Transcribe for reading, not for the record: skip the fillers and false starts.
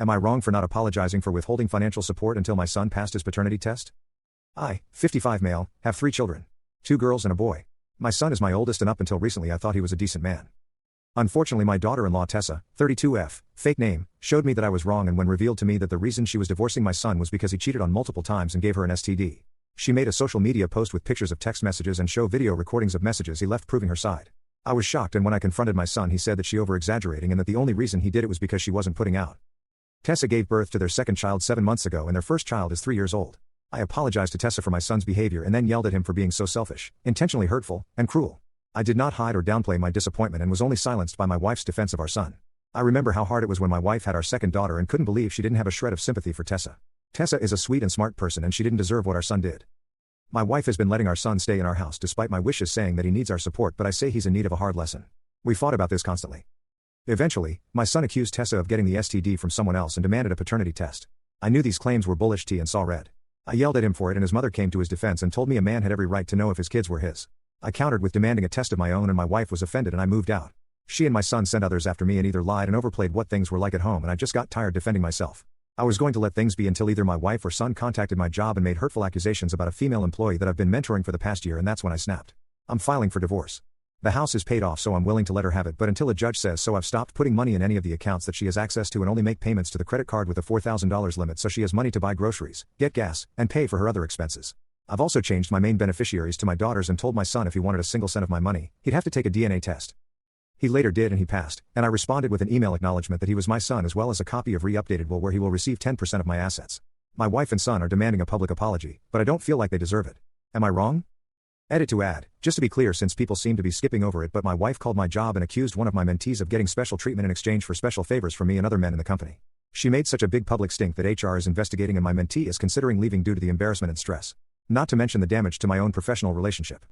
Am I wrong for not apologizing for withholding financial support until my son passed his paternity test? I, 55 male, have 3 children. 2 girls and a boy. My son is my oldest and up until recently I thought he was a decent man. Unfortunately my daughter-in-law Tessa, 32F, fake name, showed me that I was wrong and when revealed to me that the reason she was divorcing my son was because he cheated on multiple times and gave her an STD. She made a social media post with pictures of text messages and show video recordings of messages he left proving her side. I was shocked and when I confronted my son he said that she over-exaggerating and that the only reason he did it was because she wasn't putting out. Tessa gave birth to their second child 7 months ago and their first child is 3 years old. I apologized to Tessa for my son's behavior and then yelled at him for being so selfish, intentionally hurtful, and cruel. I did not hide or downplay my disappointment and was only silenced by my wife's defense of our son. I remember how hard it was when my wife had our second daughter and couldn't believe she didn't have a shred of sympathy for Tessa. Tessa is a sweet and smart person and she didn't deserve what our son did. My wife has been letting our son stay in our house despite my wishes saying that he needs our support but I say he's in need of a hard lesson. We fought about this constantly. Eventually, my son accused Tessa of getting the STD from someone else and demanded a paternity test. I knew these claims were bullish tea and saw red. I yelled at him for it and his mother came to his defense and told me a man had every right to know if his kids were his. I countered with demanding a test of my own and my wife was offended and I moved out. She and my son sent others after me and either lied and overplayed what things were like at home and I just got tired defending myself. I was going to let things be until either my wife or son contacted my job and made hurtful accusations about a female employee that I've been mentoring for the past year and that's when I snapped. I'm filing for divorce. The house is paid off so I'm willing to let her have it but until a judge says so I've stopped putting money in any of the accounts that she has access to and only make payments to the credit card with a $4,000 limit so she has money to buy groceries, get gas, and pay for her other expenses. I've also changed my main beneficiaries to my daughters and told my son if he wanted a single cent of my money, he'd have to take a DNA test. He later did and he passed, and I responded with an email acknowledgement that he was my son as well as a copy of re-updated will where he will receive 10% of my assets. My wife and son are demanding a public apology, but I don't feel like they deserve it. Am I wrong? Edit to add, just to be clear since people seem to be skipping over it but my wife called my job and accused one of my mentees of getting special treatment in exchange for special favors from me and other men in the company. She made such a big public stink that HR is investigating and my mentee is considering leaving due to the embarrassment and stress. Not to mention the damage to my own professional relationship.